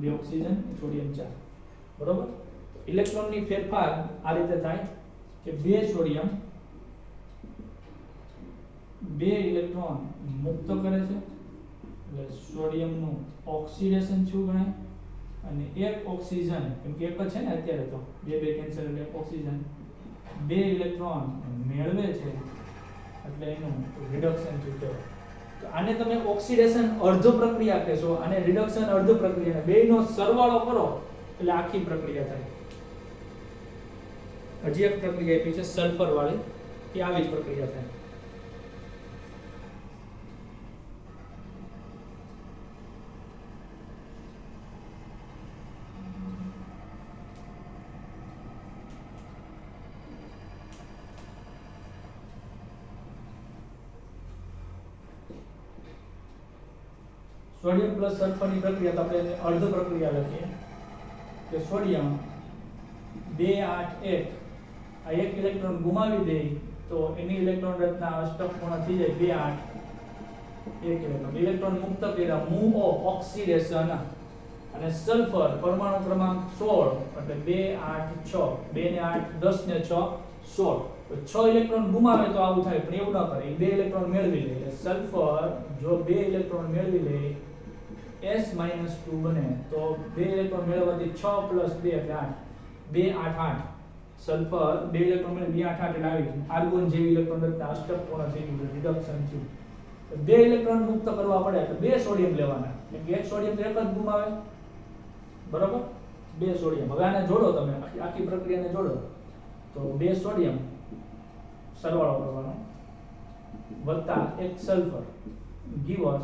બે ઓક્સિજન સોડિયમ 4 બરોબર. ઇલેક્ટ્રોન ની ફેરફાર આ રીતે થાય કે બે સોડિયમ બે ઇલેક્ટ્રોન મુક્ત કરે છે એટલે સોડિયમ નું ઓક્સિડેશન થયું ગણાય અને એક ઓક્સિજન કેમ કે એક જ છે ને અત્યારે તો બે બે કેન્સલ એટલે ઓક્સિજન બે ઇલેક્ટ્રોન મેળવે છે એટલે એનું રિડક્શન થયું કહેવાય. તો આને તમે ઓક્સિડેશન અર્ધ પ્રક્રિયા કહેશો અને રિડક્શન અર્ધ પ્રક્રિયા, બેયનો સરવાળો કરો એટલે આખી પ્રક્રિયા થાય. હજી એક પ્રક્રિયા આપી છે સલ્ફર વાળી, એ આવી જ પ્રક્રિયા થાય. સોડિયમ પ્લસ સલ્ફર ની પ્રક્રિયા તો આપણે અર્ધ પ્રક્રિયા લખીએ કે સોડિયમ 2 8 1 આ એક ઇલેક્ટ્રોન ગુમાવી દે તો એની ઇલેક્ટ્રોન રચના અષ્ટક પૂર્ણ થઈ જાય 2 8 એક ઇલેક્ટ્રોન મુક્ત કર્યા મૂવ ઓફ ઓક્સિડેશન અને સલ્ફર પરમાણુ ક્રમાંક 16 એટલે 2 8 6 2 ને 8 10 ને 6 16 તો 6 ઇલેક્ટ્રોન ગુમાવે તો આવું થાય પણ એવું ન કરે, બે ઇલેક્ટ્રોન મેળવી લે એટલે સલ્ફર જો બે ઇલેક્ટ્રોન મેળવી લે S-2 બને તો બે ઇલેક્ટ્રોન મેળવવાથી 6 + 2 એટલે 8 2 8 8 સલ્ફર બે ઇલેક્ટ્રોન મેળવી 2 8 8 એટલે આવી આર્ગોન જેવી ઇલેક્ટ્રોન રચના અષ્ટક પૂર્ણ થઈ ગયું, રિડક્શન થયું. તો બે ઇલેક્ટ્રોન મુક્ત કરવા પડે તો બે સોડિયમ લેવાના, એટલે એક સોડિયમ તો એક જ ગુમાવે બરોબર, બે સોડિયમ. હવે આને જોડો, તમે આખી પ્રક્રિયાને જોડો તો બે સોડિયમ સરવાળો કરવાનો વત્તા 1 sulphur give us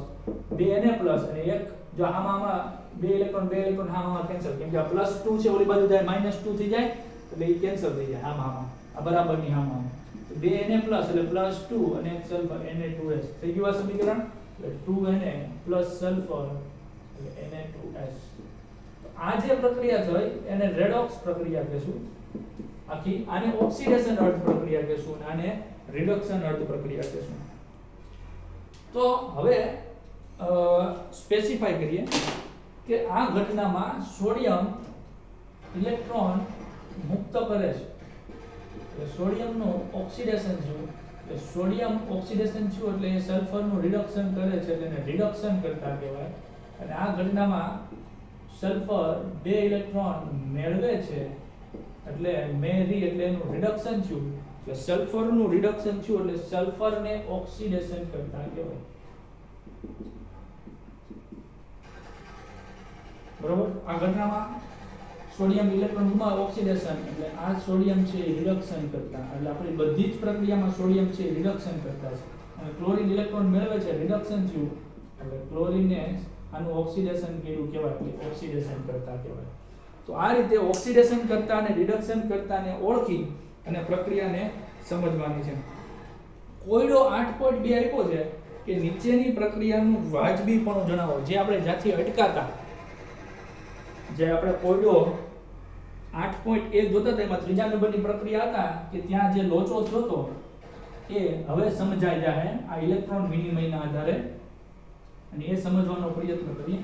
2 Na plus અને એક જો આમાં 2 ઇલેક્ટ્રોન આમાં કેન્સલ કેમ કે આ +2 છે ઓલી બાજુ જાય -2 થઈ જાય એટલે એ કેન્સલ થઈ જાય આમાં આ બરાબરની આમાં તો 2 Na પ્લસ એટલે +2 અને 1 સલ્ફર Na2S થઈ ગયું આ સમીકરણ એટલે 2 Na પ્લસ સલ્ફર એટલે Na2S આ જે પ્રક્રિયા થઈ એને રેડોક્સ પ્રક્રિયા કહેશું આખી આને ઓક્સિડેશન અર્ધ પ્રક્રિયા કહેશું અને આને રિડક્શન અર્ધ પ્રક્રિયા કહેશું તો હવે સ્પેસિફાઈ કરીએ કે આ ઘટનામાં સોડિયમ ઇલેક્ટ્રોન મુક્ત કરે છે એટલે સોડિયમનું ઓક્સિડેશન થયું એટલે સોડિયમ ઓક્સિડેશન થયું એટલે એ સલ્ફરનું રિડક્શન કરે છે એટલે એને રિડક્શન કરતા કહેવાય અને આ ઘટનામાં સલ્ફર 2 ઇલેક્ટ્રોન મેળવે છે એટલે મેરી એટલે એનું રિડક્શન થયું એટલે સલ્ફરનું રિડક્શન થયું એટલે સલ્ફરને ઓક્સિડેશન કરતા કહેવાય બરોબર આ ઘટનામાં સોડિયમ ઇલેક્ટ્રોન ગુમાવે ઓક્સિડેશન એટલે આ સોડિયમ છે રિડક્શન કરતા એટલે આપણી બધી જ પ્રક્રિયામાં સોડિયમ છે રિડક્શન કરતા છે અને ક્લોરીન ઇલેક્ટ્રોન મેળવે છે રિડક્શન થયું એટલે ક્લોરીનને આનું ઓક્સિડેશન કર્યું કહેવાય એટલે ઓક્સિડેશન કરતા કહેવાય તો આ રીતે ઓક્સિડેશન કરતા અને રિડક્શન કરતાને ઓળખી અને પ્રક્રિયાને સમજવાની છે કોયડો 8.2 આપ્યો છે કે નીચેની પ્રક્રિયાનું વાજબીપણું જણાવો જે આપણે જ્યાંથી અટકાતા જે આપણે કોયડો 8.1 જોતા હતા એમાં ત્રીજા નંબરની પ્રક્રિયા હતા કે ત્યાં જે લોચો થયો હતો એ હવે સમજાઈ જાય આ ઇલેક્ટ્રોન વિનિમયના આધારે અને એ સમજવાનો પ્રયત્ન કરીએ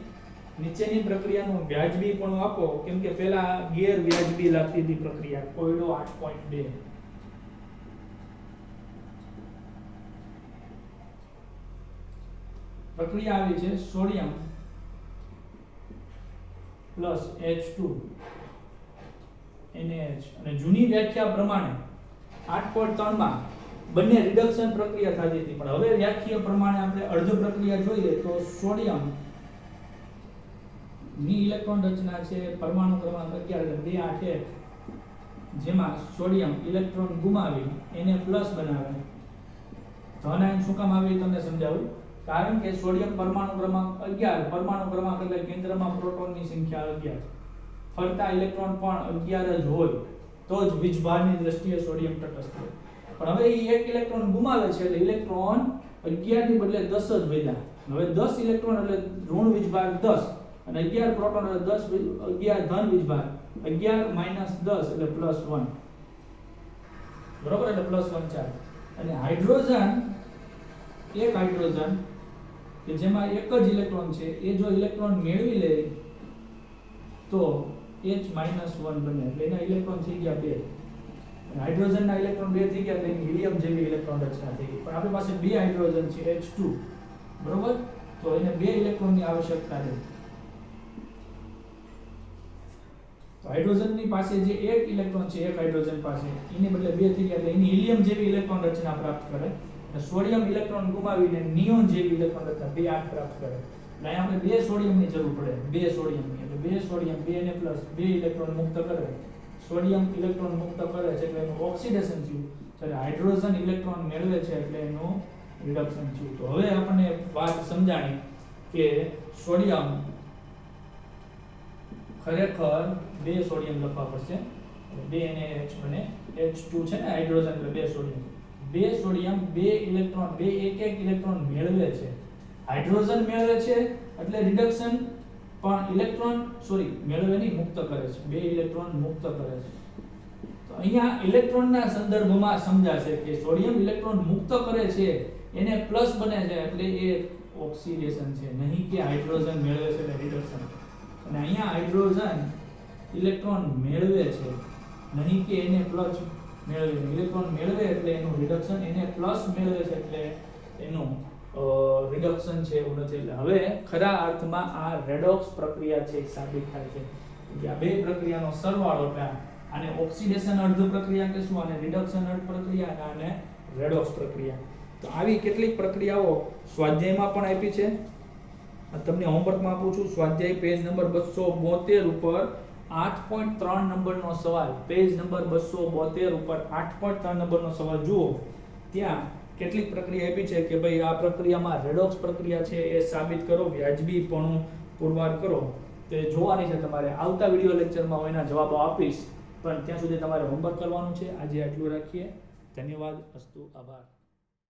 નીચેની પ્રક્રિયાનું વ્યાજબીપણું આપો કેમ કે પહેલા ગેરવ્યાજબી લાગતી હતી પ્રક્રિયા કોયડો 8.2 પ્રક્રિયા આવી છે સોડિયમ પ્લસ H2 NaH અને જૂની વ્યાખ્યા પ્રમાણે 8.3 માં બંને રિડક્શન પ્રક્રિયા થતી હતી પણ હવે વ્યાખ્યા પ્રમાણે આપણે અર્ધ પ્રક્રિયા જોઈએ તો સોડિયમ ની ઇલેક્ટ્રોન રચના છે પરમાણુ ક્રમાંક 11 જેમાં સોડિયમ ઇલેક્ટ્રોન ગુમાવી એને પ્લસ બનાવે ધન આયન શું કામ આવી તમને સમજાવું કારણ કે સોડિયમ પરમાણુ ક્રમાંક 11 પરમાણુ ક્રમાંક એટલે કેન્દ્રમાં પ્રોટોનની સંખ્યા 11 ફરતા ઇલેક્ટ્રોન પણ 11 જ હોય તો જ વીજભારની દ્રષ્ટિએ સોડિયમ તટસ્થ હોય પણ હવે એ એક ઇલેક્ટ્રોન ગુમાવે છે એટલે ઇલેક્ટ્રોન 11 ની બદલે 10 જ વધ્યા હવે 10 ઇલેક્ટ્રોન એટલે ઋણ વીજભાર 10 અને 11 પ્રોટોન એટલે 10 11 ધન વીજભાર 11 - 10 એટલે +1 બરોબર એટલે +1 ચાર્જ અને હાઇડ્રોજન એક હાઇડ્રોજન કે જેમાં એક જ ઇલેક્ટ્રોન છે એ જો ઇલેક્ટ્રોન મેળવી લે તો H - 1 બને એટલે એના ઇલેક્ટ્રોન થઈ ગયા 2 અને હાઇડ્રોજનના ઇલેક્ટ્રોન 2 થઈ ગયા એટલે હિલિયમ જેવી ઇલેક્ટ્રોન રચના થઈ ગઈ પણ આપણી પાસે 2 હાઇડ્રોજન છે H2 બરોબર તો એને 2 ઇલેક્ટ્રોનની આવશ્યકતા છે તો હાઇડ્રોજનની પાસે જે એક ઇલેક્ટ્રોન છે એક હાઇડ્રોજન પાસે એને બદલે 2 થઈ ગયા એટલે એની હિલિયમ જેવી ઇલેક્ટ્રોન રચના પ્રાપ્ત કરે અને સોડિયમ ઇલેક્ટ્રોન ગુમાવીને નિયોન જેવી ઇલેક્ટ્રોન રચના 2 8 પ્રાપ્ત કરે એટલે અહીં આપણે 2 સોડિયમની જરૂર પડે 2 સોડિયમની એટલે 2 સોડિયમ 2 ને પ્લસ 2 ઇલેક્ટ્રોન મુક્ત કરે સોડિયમ ઇલેક્ટ્રોન મુક્ત કરે છે એટલે એનું ઓક્સિડેશન થયું જ્યારે હાઇડ્રોજન ઇલેક્ટ્રોન મેળવે છે એટલે એનું રિડક્શન થયું તો હવે આપણને વાત સમજાણી કે સોડિયમ ખરેખર 2 સોડિયમ લખવા પડશે 2 NaH બને H2 છે ને હાઇડ્રોજન એટલે 2 સોડિયમ 2 સોડિયમ 2 ઇલેક્ટ્રોન 2 એક ઇલેક્ટ્રોન મેળવે છે હાઇડ્રોજન મેળવે છે એટલે રિડક્શન પણ ઇલેક્ટ્રોન મેળવે નહીં મુક્ત કરે છે 2 ઇલેક્ટ્રોન મુક્ત કરે છે તો અહીંયા ઇલેક્ટ્રોનના સંદર્ભમાં સમજાશે કે સોડિયમ ઇલેક્ટ્રોન મુક્ત કરે છે એને પ્લસ બને છે એટલે એ ઓક્સિડેશન છે નહીં કે હાઇડ્રોજન મેળવે છે એટલે રિડક્શન અને અહીંયા હાઇડ્રોજન ઇલેક્ટ્રોન મેળવે છે નહીં કે એને પ્લસ મેળવે ઇલેક્ટ્રોન મેળવે એટલે એનું રિડક્શન એને પ્લસ મેળવે છે એટલે એનું રિડક્શન છે એવું નથી એટલે હવે ખરા અર્થમાં આ રેડોક્સ પ્રક્રિયા છે સાબિત થાય છે કે આ બે પ્રક્રિયાનો સરવાળો એટલે આને ઓક્સિડેશન અર્ધ પ્રક્રિયા કહેશું અને રિડક્શન અર્ધ પ્રક્રિયા અને રેડોક્સ પ્રક્રિયા તો આવી કેટલીક પ્રક્રિયાઓ સ્વાધ્યાયમાં પણ આપી છે તમને હોમવર્કમાં આપું છું સ્વાધ્યાય પેજ નંબર 272 ઉપર 8.3 નંબરનો સવાલ પેજ નંબર 272 ઉપર 8.3 નંબરનો સવાલ જુઓ ત્યાં કેટલીક પ્રક્રિયા આપી છે કે ભાઈ આ પ્રક્રિયામાં રેડોક્સ પ્રક્રિયા છે એ સાબિત કરો, વ્યાજબીપણું પુરવાર કરો. તે જોવાની છે તમારે. આવતા વિડિયો લેક્ચરમાં હું એના જવાબો આપીશ, પણ ત્યાં સુધી તમારે હોમવર્ક કરવાનું છે. આજે આટલું રાખીએ. ધન્યવાદ. અસ્તુ. આભાર.